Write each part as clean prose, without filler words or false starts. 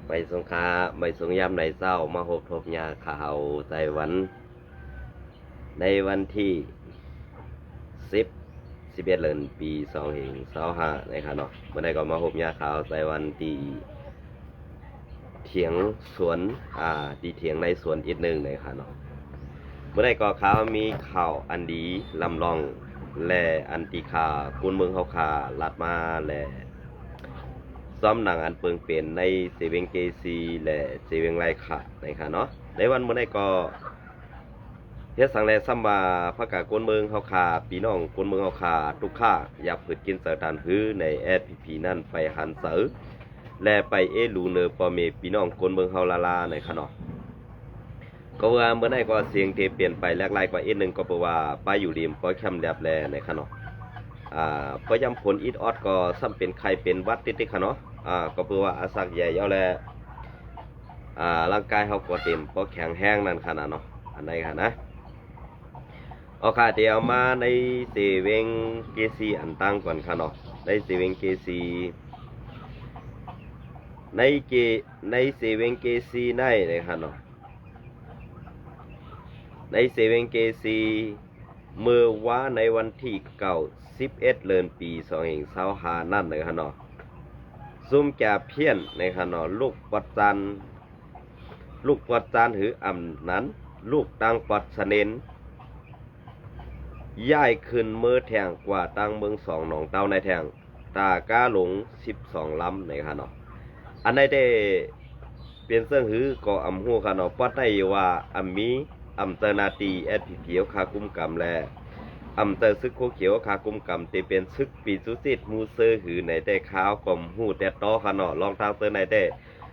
ไปสงขลาไปสงยามในเศร้ามาหบทบยาข่าวไต้หวันในวันที่11เดือนปี2525นะครับเนาะเมื่อใดก็มาหบยาข่าวไต้หวันที่เถียงสวนที่เถียงในสวนอีกหนึ่งนะครับเนาะเมื่อใดก็ข่าวมีข่าวอันดีลำลองและอันติคาคุณเมืองเฮาคาลัดมาและซ้อมหนังอันเปิงเป็นในเซเว่นเกซีและเซเว่นไรค่ะนะครับเนาะในวันเมื่อใดก็เฮ็ดสังแลซ้ำว่าพระกาคนเมืองเฮาคาพี่น้องคนเมืองเฮาคาทุกข้าอยากฝึกกินเสอดานหื้อในแอดพีนั่นไปหันเสอและไปลูเนอปอเมพี่น้องคนเมืองเฮาลาในค่ะเนาะก็ว่าเมื่อใดก็เสียงเทเปลี่ยนไปแลกไล่กว่านึงก็เพราะว่าไปอยู่ริมปอยแคมแลบแลในค่ะเนาะพอยำผลอิดออดก็ซ้ำเป็นไข้เป็นวัดติดๆค่ะเนาะก็เพื่อว่าอาศักใหญ่เอาแลร่างกายเฮาก็เต็มเพราะแข็งแห้งนั่นขนาดเนาะอันใดค่ะนะเอาค่ะเดี๋ยวมาในเซเว่นเกซีอันตั้งก่อนค่ะเนาะในเซเว่นเกซีในเซเว่นเกซีในเลยค่ะเนาะในเซเว่นเกซีเมื่อว่าในวันที่11เดือนปี2525นั่นเลยค่ะเนาะซุ่มแก่เพี้ยนในค่ะเนาะลูกปัดจันหืออ่ำนั้นลูกตังปัดสะเนนย้ายขึ้นเมื่อแทงกว่าตังเมือง2หนองเต้าในแทงตาก้าหลง12ลำในค่ะเนาะอันใดได้เปลี่ยนเสื้อหือก็อำหูค่ะเนาะปัดได้ว่าอำมีอำเตอร์นาตีแอดผีเขียวคากุมกำแลอำเตอร์ซึกโคเขียวคากุมกำจะเป็นซึกปีสุสิตมูเซอร์หือในแต่ขาวกลมหูแต่ต้อค่ะเนาะลองทางเตอร์ในแต่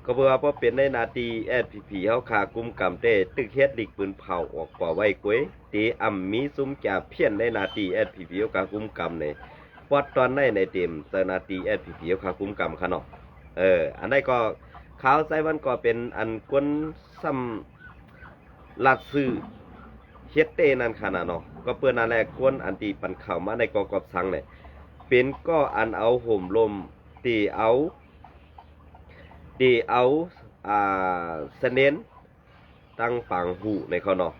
ก็เพื่อว่าเป็นในนาตีแอดผีเฮาคากุมกำเต้ตึกเฮ็ดลิกปืนเผาออกป่อไว้กวยตีอำมีซุ้มจ่าเพี้ยนในนาตีแอดผีเฮาคากุมกำในปอดตอนในเต็มเตอร์นาตีแอดผีเฮาคากุมกำค่ะเนาะอันใดก็ข่าวไซวันก็เป็นอันกวนซ้ำลัดซื้อเฮ็ดเต้นั่นขนาดเนาะก็เปิ้นนั่นแหละกวนอันที่ปันเข้ามาในกอกอบสังเนี่ยเป็นก็อันเอาห่มลมตีเอาสะเน้นตั้งปังหูในเขาเนาะ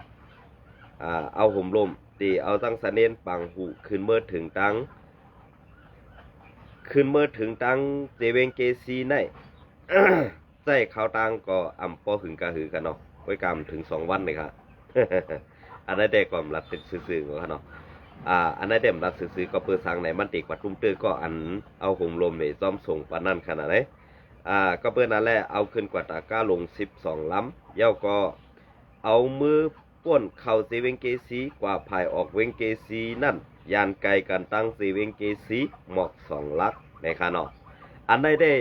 เอาห่มลมตีเอาตั้งสะเน้นปังหูขึ้นเมื่อถึงตั้งเจเวงเกซีใน ใส่ข้าวตังก็อำปอหึงกะหือกันเนาะไว้กรรมถึง2 วันเลยครับ อันนั้นได้ก่อมรัดซื่อๆกันเนาะอันนั้นได้รัดซื่อๆก็เปิดทางไหนมันติกว่าตุ้มตื้อก็อันเอาห่มลมนี่ซ้อมส่งปานนั้นขนาดไหนก็เปิดนั่นแหละเอาขึ้นกว่าตาก้าลง12ลำเย้าก็เอามือป้นเข่าเซเวงเกซีกว่าภายออกเวงเกซีนั่นยานไกลกันตั้งเซเวงเกซีหมอก2 ลักในค่ะเนาะอันนั้นได้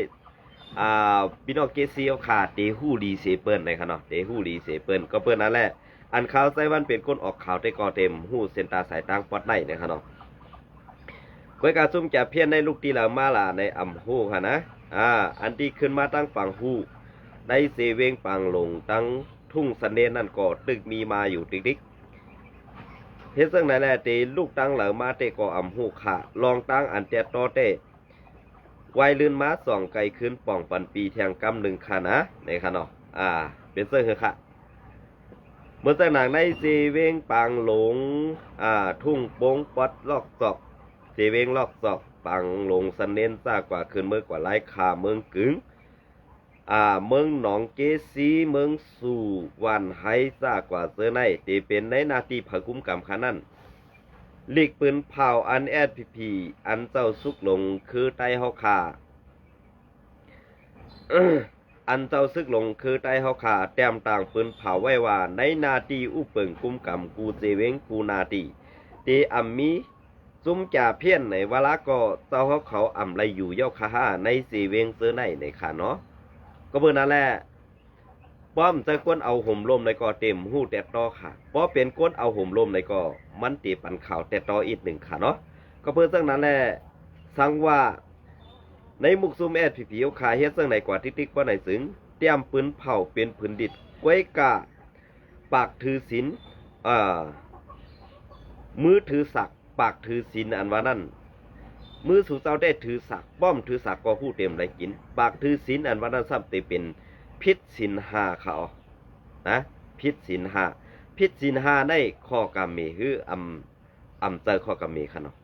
พี่น้องเกซีเอาขาดเตหูรีเซเปิลในค่ะเนาะเตหูรีเซเปิลก็เปิดนั่นแหละอันข่าวไซวันเป็นก้นออกข่าวได้ก่อเต็มหูเซนตาสายตั้งปอดในนะครับเนาะก้อยกาซุ่มจะเพี้ยนในลูกตีเหล่ามาล่ะในอ่ำหูค่ะนะอันที่ขึ้นมาตั้งฝั่งหูได้เซเวงปังลงตั้งทุ่งสันเดนนั่นก็ตึกมีมาอยู่ติ๊กเฮ็ดซึ่งไหนแหละเตลูกตั้งเหล่ามาเตก็อ่ำหูค่ะลองตั้งอันเตตอเตไวลื่นมา2ไก่ขึ้นป่องปันปีแทงกำ1ค่ะนะในค่ะเนาะเป็นเสื้อเหอะค่ะเมื่อจากหนังในเซเวงปังหลงทุ่งโป่งปอดลอกศอกเซเวงลอกศอกปังหลงสันเน้นซากกว่าขึ้นเมื่อกว่าไล่คาเมืองกึ๋งเมืองหนองเกซีเมืองสู่วันไฮซากกว่าเสื้อในที่เป็นในนาทีผักกุ้มกำขานั่นลีกปืนเผาอันแอดพีอันเจ้าสุกลงคือไตเฮาคา อันเจ้าซึกลงคือไตเฮาขาแต้มต่างปืนเผาไว้ว่าในนาทีอุเปิงกุมกำกูเจเวงกูนาตีตีอัมมีซุ่มจ่าเพี้ยนในเวลาก็เจ้าเขาอำไรอยู่เย้าคาฮาในเซเวงเสื้อในขาเนาะก็เบอร์นั่นแหละป้อมจะก้นเอาห่มลมในก็เต็มหูแต่ตอค่ะป้อเป็นก้นเอาห่มลมในก็มันตีปันข่าวแต่ตออีก1ค่ะเนาะก็เพื่อซึ่งนั้นแหละสังว่าในมุกซุมแอดผีเอาขาเฮ็ดซึ่งไหนกว่าติ๊กว่าไหนสึงเตรียมปืนเผาเป็นผืนดิดก้วยกาปากถือศีลมือถือศักปากถือศีลอันว่านั่นมือสู่เจ้าได้ถือศักป้อมถือศักก็หู้เต็มไรกินปากถือศีลอันว่านั่นซ้ำเตเป็น พิษศีลห้าเขานะพิษศีลห้าพิษศีลห้าได้ข้อกรรมมีคืออำเจอข้อกรรมมีค่ะเนาะ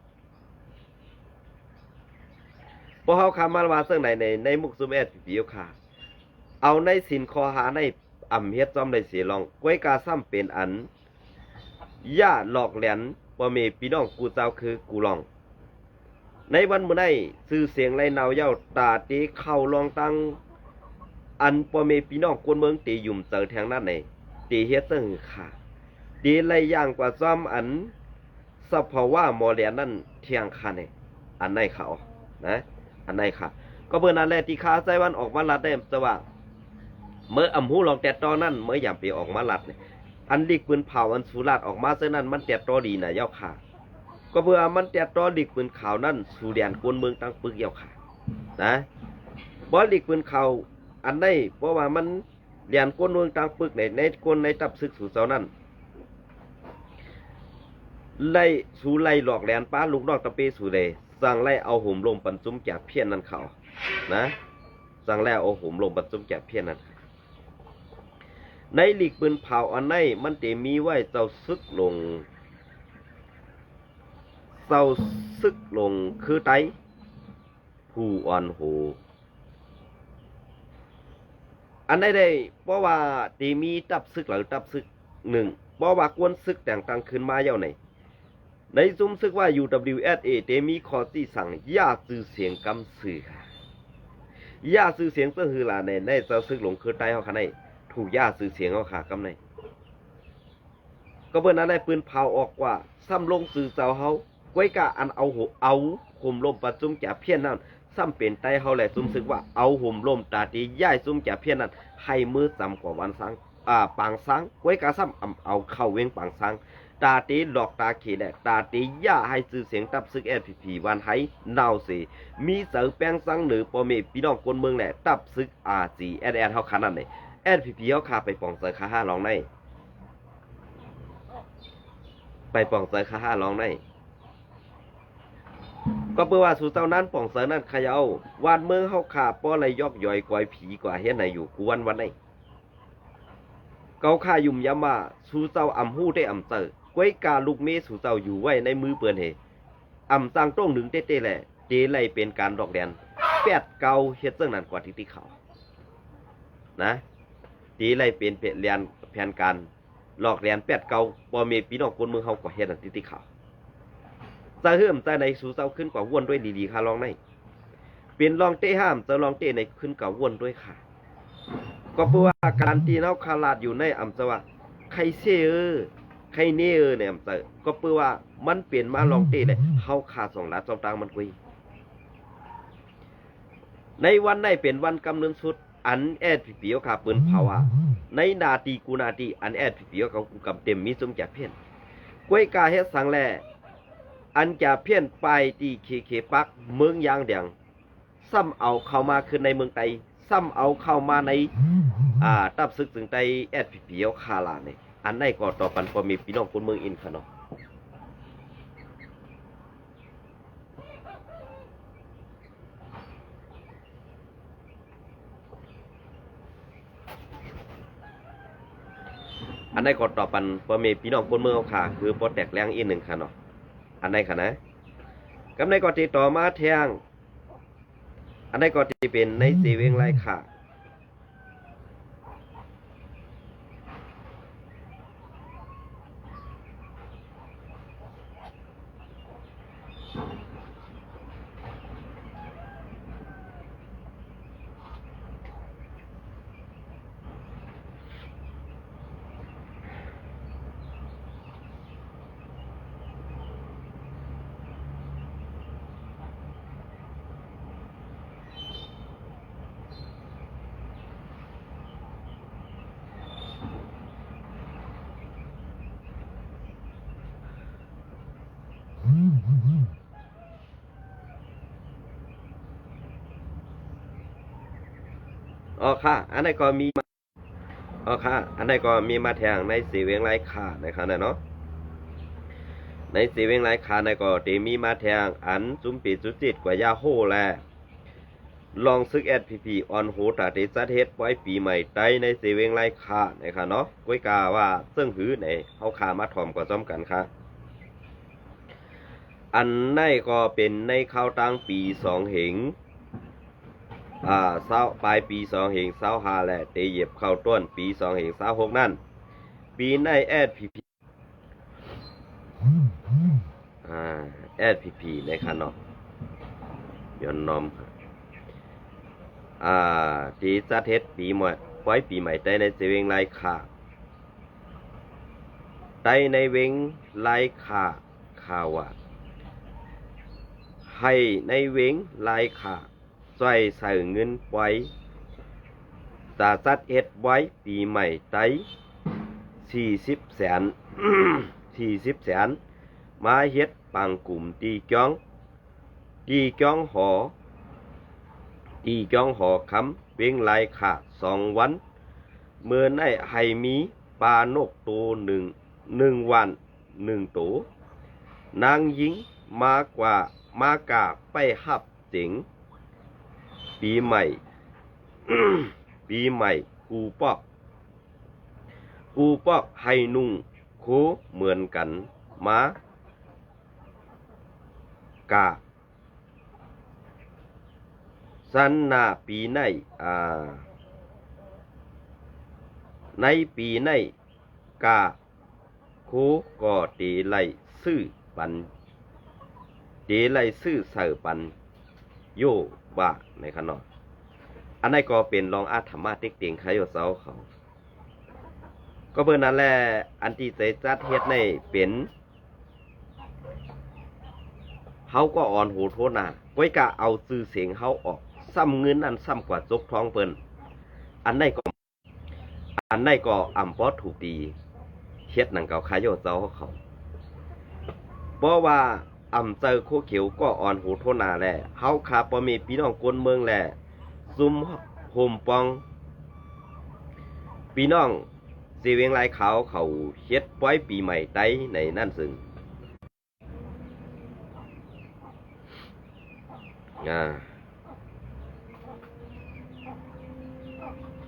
พอเฮาคำมาว่าซึ่งในมุกซุมแอดปิวค่ะเอาในศีลข้อหาในอำเฮ็ดจอมได้เสียลองก้วยกาซ้ำเป็นอันย่าหลอกแหลนบ่มีพี่น้องกูเจ้าคือกูลองในวันมื้อนี้ชื่อเสียงไรนาวเย้าตาตีเข้าลองตั้งอันบ่มีพี่น้องคนเมืองตียุ่มเจอแทงนั้นไหนตีเฮ็ดซึ่งค่ะดีไรอย่างกว่าซ้ำอันสภาวะหมอแหลนนั่นเที่ยงค่ะนี่อันไหนเขานะอันไหนค่ะก็เมื่อนั้นแหละที่ข้าใจวันออกมาลัดได้แต่ว่าเมื่ออำหูลองแต่ตอนนั้นเมื่อยามไปออกมาลัดเนี่ยอันดิกปืนเผาอันสุราษออกมาเส้นนั้นมันแต่ตอดีนะเย้าค่ะก็เพื่อมันแต่ตอดิกปืนขาวนั่นสู่แดนกวนเมืองตั้งปึกเย้าค่ะนะบ่ดิกปืนขาวอันได้เพราะว่ามันแดนกวนเมืองตั้งปึกในกวนในตับศึกสู่เจ้านั้นไล่สู่ไล่หลอกแหลนป้าลูกนอกตะเปสู่เลยสั่งไล่เอาห่มลมปันจุ้มแก่เพี้ยนนั่นเขานะสั่งไล่เอาห่มลมปันจุ้มแก่เพี้ยนนั่นในหลีกปืนเผาอันไหนมันเตมีไว้เจ้าซึกลงคือไตผู้อ่อนโหอันไหนได้เพราะว่าเตมีตับซึกหรือตับซึกหนึ่งเพราะว่ากวนซึกแต่งตั้งขึ้นมาเย่าไหนในซุ้มซึกว่า UWSA เตมีข้อที่สั่งย่าซื้อเสียงกำสื่อค่ะย่าซื้อเสียงเพื่อฮือลาในเจ้าซึกหลงคือไตเขาค่ะในถูกย่าซื้อเสียงเขาขากำในก็เพื่อนนั้นได้ปืนเผาออกว่าซ้ำลงสื่อเจ้าเขาก้วยกะอันเอาห่มลมปัดจุ้มแก่เพี้ยนนั่นซ้ำเป็นไตเขาแหละซุ้มซึกว่าเอาห่มลมตาตีย่ายจุ้มแก่เพี้ยนนั่นให้มือจำกว่าวันสังปางสังก้วยกะซ้ำเอาเข้าเว้งปางสังตาตีหลอกตาขีแหละตาตีย่าให้ซื้อเสียงตับซึกFPPวันไห้นาวสีมีเสือแป้งสังหรือปอเมพี่น้องคนเมืองแหละตับซึกRGSSเขาขนาดไหนFPPเขาขาไปปองเสือขาห้าลองในไปปองเสือขาห้าลองในก็เพื่อว่าสู่เจ้านั้นปองเสือนั้นขยาววานเมืองเขาขาป้อไรยอกย่อยกวายผีกว่าเฮ็ดไหนอยู่กวนวันไหนเกาข่ายุ่มย้ำว่าสู่เจ้าอำหู้ได้อำเตอก้วยกาลูกเมสู่เจ้าอยู่ไว้ในมือเปือนเฮอำตังต้องหนึ่งเต้แหละเตไลเป็นการดอกแดนแปดเกาเฮ็ดเสื่องนั้นกว่าที่เขานะตีไล่เป็นเพจเรียนแผนการหลอกเรียนแปดเกาปอเมพี่น้องคนเมืองเฮากว่าเฮ็ดอันที่เขาจะเฮิ่มใจในสู่เจ้าขึ้นกว่าวนด้วยดีๆค่ะลองในเป็นลองเต้ห้ามจะลองเต้ในขึ้นกว่าวนด้วยค่ะก็เพราะว่าการตีเนาคาลาดอยู่ในอำจะว่าใครเซ่ใครเน่เนี่ยอำจะก็เพราะว่ามันเปลี่ยนมาลองเต้เลยเฮาขาดสองหลาจอมตังมันกุยในวันไหนเป็นวันกำเนิดสุดอันFPPเขาขาปืนเผาในนาทีกูนาทีอันFPPเขากูกำเต็มมีสมแก่เพี้ยนก้วยกาเฮ็ดสังแลอันแก่เพี้ยนไปตีเคปักเมืองยางแดงซ้ำเอาเข้ามาขึ้นในเมืองไตซ้ำเอาเข้ามาในตับซึกถึงไตFPPเขาคาลาเนี่ยอันไหนก็ต่อปันพอมีพี่น้องคนเมืองอินค่ะเนาะอันไหนก็ต่อปันพอมีพี่น้องคนเมืองเขาค่ะคือพอแตกแรงอีกหนึ่งค่ะเนาะอันไหนค่ะนะกำในก็ติดต่อมาแทงอันไหนก็ที่เป็นในสีเวงไรค่ะอ๋อค่ะอันไหนก็มีอ๋อค่ะอันไหนก็มีมาแทงในสีเวงไรค่ะนะครับเนาะในสีเวงไรค่ะในก็ตีมีมาแทงอันจุ่มปีจุดจิตกว่ายาโฮแล ลองซึก SPP ออนโหตาเตจัดเฮ็ดไว้ปีใหม่ไต้ในเซเวงไรค่านะครับเนาะก้อยกาว่าซึ่งหือในเฮาคามาถ่อมก็ซ้อมกันค่ะอันในก็เป็นในข้าวตังปี2เหงเศร้าปลายปี2เหง25และเตเหยียบเข้าต้นปี2เหง26นั่นปีใน SPP SPP นะครับเนาะย้อนน้อมที่จัดเฮ็ดปีใหม่ไว้ปีใหม่ได้ในเซเวงไลค่าได้ในเวงไลค่าข่าวว่าให้ในเวงไลค่าช่วยใส่เงินไว้ตาจัดเฮ็ดไว้ปีใหม่ได้40 แสน 40 แสนมาเฮ็ดปังกลุ่มตีจ้องหอคำเวงไลค่า2 วันเมื่อในให้มีปลานกตัว1 วัน1 ตัวนางหญิงมากาไปหับเจ๋งปีใหม่ ปีใหม่กูปอกให้นุ่งโคเหมือนกันมากาสันนาปีในในปีในกาโคก็ตีไลซื่อปันตีไลซื่อเสือปันโยว่าในขนออันนั้นก็เป็นรองอาธรรมะเต็กเตียงขายเสาเขาก็เพื่อนนั่นแหละอันที่ใจจัดเฮ็ดในเป็นเขาก็อ่อนหูโทษนะก้อยกะเอาซื้อเสียงเขาออกซ้ำเงินอันซ้ำกว่าจกท้องเปิ้นอันนั้นก็อ่ำปอดถูกดีเฮ็ดหนังเก่าขายเจ้าเขาเพราะว่าอ่ำเจอโคเขียวก็อ่อนหูโทษนาแหละเฮาคาบ่มีพี่น้องคนเมืองแหละซุ่มโฮมปองพี่น้องสิเวียงไรเขาเฮ็ดไว้ปีใหม่ไต้ในนั่นซึ่ง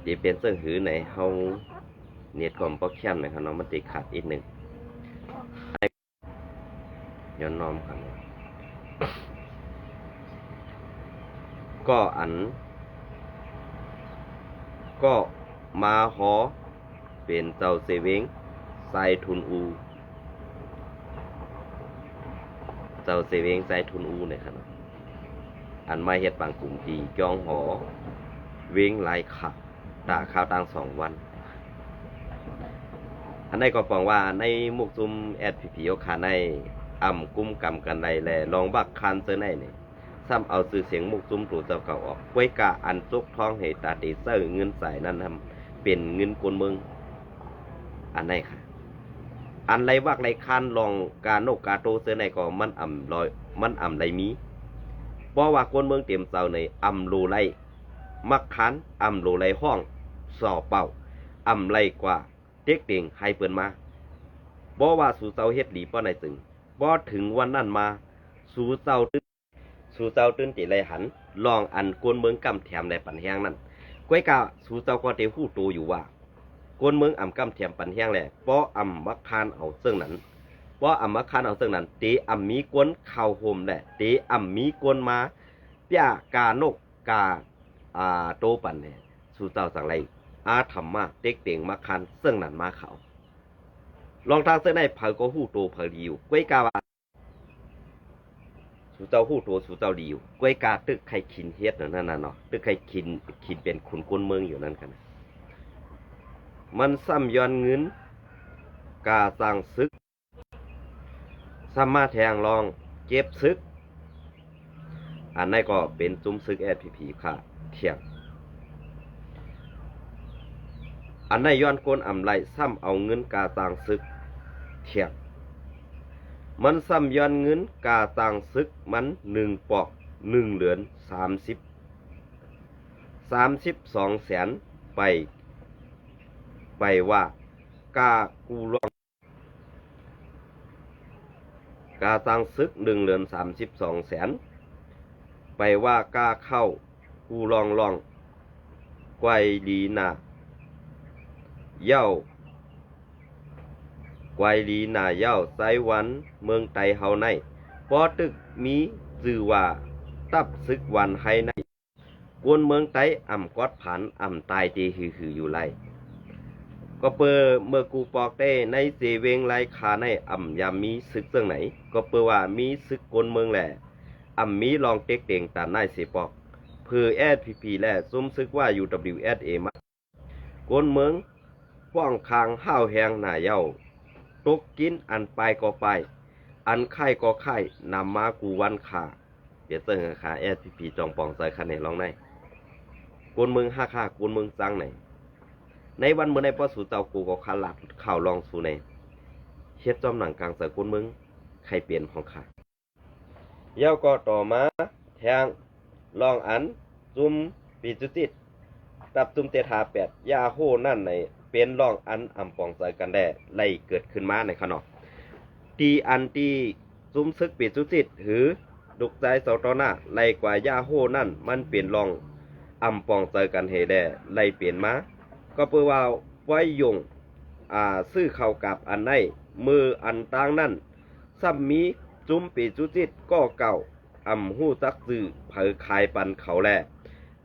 จะเป็นเสื้อหือไหนเฮาเน็ตก่อนป้อแคมหน่อยครับน้องมันติดขัดอีกหนึ่งย้อนน้อมครับก็ก็มาหอเป็นเจ้าเซเวงใส่ทุนอูเจ้าเซเวงใส่ทุนอูเนี่ยครับอันมาเฮ็ดบางกลุ่มตีจองหอเวงลายขับตาข้าวตัง2 วันอันนี้ก็ฟังว่าในมุกซุมSPPโอคาในกุ้มกำกันใดแลลองบักคันเซอร์ในนี่ซ้ำเอาสื่อเสียงมุกซุมตัวเจ้าเก่าออกไว้กะอันซุกท้องเหตุตาตีเซอร์เงินใส่นั้นทำเป็นเงินกวนเมืองอันไหนค่ะอันไรวักไรคันลองกาโนกาโตเซอร์ในก็มันลอยมันไรมีเพราะว่ากวนเมืองเต็มเจ้าในโลไรมักคันโลไรห้องสอบเป่าไรกว่าเด็กเต่งให้เปิ้นมาบ่ว่าสู่เจ้าเฮ็ดหลีป้อในจึงบ่ถึงวันนั้นมาสู่เจ้าตื่นติไรหันลองอันกวนเมืองกำแถมในปันแห้งนั้นก้อยกะสู่เจ้าก็เตฮู้โตอยู่ว่ากวนเมืองกำแถมปันแห้งแหละบ่มักคานเอาซึ่งนั้นบ่มักคานเอาซึ่งนั้นเตมีกวนเข้าโฮมแหละเตมีกวนมาเปียกานกกาโตปันเนี่ยสู่เจ้าสังไรอาธรรมะเต็กเต่งมาคันซึ่งนั้นมาเขาลองทางเส้นได้เผาก็หู้โตเผาดีอยู่ก้อยกาว่าสู่เจ้าหู้โตสู่เจ้าดีอยู่ก้อยกาตึกใครขินเฮ็ดนั่นน่ะเนาะตึกใครขินเป็นขุนกลเมืองอยู่นั่นกันมันซ้ำย้อนเงินกาสร้างซึกซ้ำมาแทงลองเก็บซึกอันนั้นก็เป็นจุ้มซึกSPPค่ะเที่ยงอันนั้นย้อนโกนไรซ้ำเอาเงินกาต่างซึกเที่ยงมันซ้ำย้อนเงินกาต่างซึกมัน1 ปอก1 เหรียญ32 แสนไปว่ากากูลองกาต่างซึก1 เหรียญ32 แสนไปว่ากาเข้ากู กูลองลองไกวลีนาเย้าไกวลีนาเย้าไซวันเมืองไตเฮาในปอตึกมีชื่อว่าตับซึกวันไฮในกวนเมืองไตอ่ำกอดผันอ่ำตายเจหืออยู่ไรก็เปิเมื่อกูปอกได้ในเสเวงไรคาในอ่ำยามมีซึกเรื่องไหนก็เปิว่ามีซึกกวนเมืองแหละอ่ำมีลองเต็กเต่งตานนายเสปอกเพื่อแอดพีและซุ่มซึกว่า UWSA มากวนเมืองป้องคางห้าวแหงหน้าเย้าตกกินอันไปก็ไปอันไข่ก็ไข่นำมากูวันขาเดี๋ยวเติงขาแอดพีจองปองใส่คันในลองในกวนเมืองห้าค่ากวนเมืองจังไหนในวันเมื่อในป้อสู่เจ้ากูก็ขาหลักข่าวลองสู่ในเฮ็ดจอมหนังกลางใส่กวนเมืองใครเปลี่ยนของขาเย้าก็ต่อมาแทงลองอันจุมปีจุจิตตับจุมเตถาแปดยาโหนั่นในเป็นลองอันอ่ำปองใส่กันแด่ไล่เกิดขึ้นมาในขนอกตีอันตีจุมซึกปีจุจิตหือดุกใจเสาตอหน้าไล่กว่ายาโหนั่นมันเปลี่ยนลองอ่ำปองใส่กันเฮแด่ไล่เปลี่ยนมาก็เพื่อว่าไว้ยงซื้อเข้ากับอันในมืออันต่างนั่นซ้ำมีจุมปีจุจิตก็เก่าอ่ำหู้จักซื้อเผอขายปันเขาแล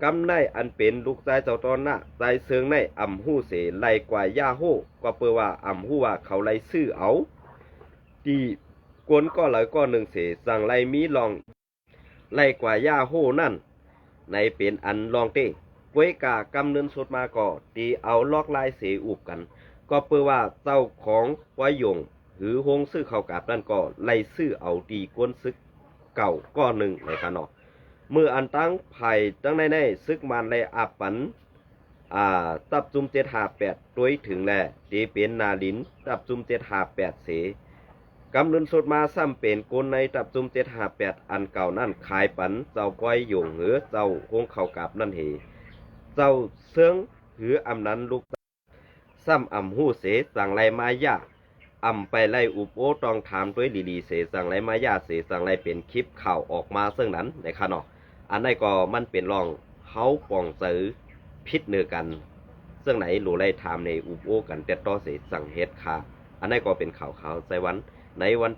กำในอันเป็นลูกชายเจ้าตอนหน้าใจเสืองในอ่ำหู้เสไล่กว่ายาโฮก็เพื่อว่าอ่ำหู้ว่าเขาไล่ซื้อเอาตีกวนก็หลายก็หนึ่งเสสั่งไล่มีลองไล่กว่ายาโฮนั่นในเป็นอันลองเต้กวยกากำเนินสุดมาก่อตีเอาลอกลายเสอุบกันก็เพื่อว่าเจ้าของไว้ยงหรือฮงซื้อเขากับนั่นก็ไล่ซื้อเอาตีกวนซึกเก่าก็หนึ่งในกันเนาะเมื่ออันตั้งไผ่ตั้งในซึกมันไล่อาปันตับจุม758ตัวถึงแลตีเป็นนาลินตับจุม758เสกำเนินสุดมาซ้ำเป็นกลในตับจุม758อันเก่านั่นขายปันเจ้าก้อยยงหรือเจ้าฮงเขากับนั่นเหเจ้าเสืองหรืออำนั้นลูกซ้ำอำหู้เสสั่งไรมายาอำไปไล่อุปโอต้องถามด้วยลีเสสั่งไรมายาเสสั่งไรเป็นคลิปข่าวออกมาซึ่งนั้นในขณะอันนั้นก็มันเป็นรองเขาปองซื้อพิษเนื้อกันซึ่งไหนหลูไล่ถามในอุปโอกันแต่ต่อเสสั่งเฮ็ดค่ะอันนั้นก็เป็นข่าวใส่วันในวัน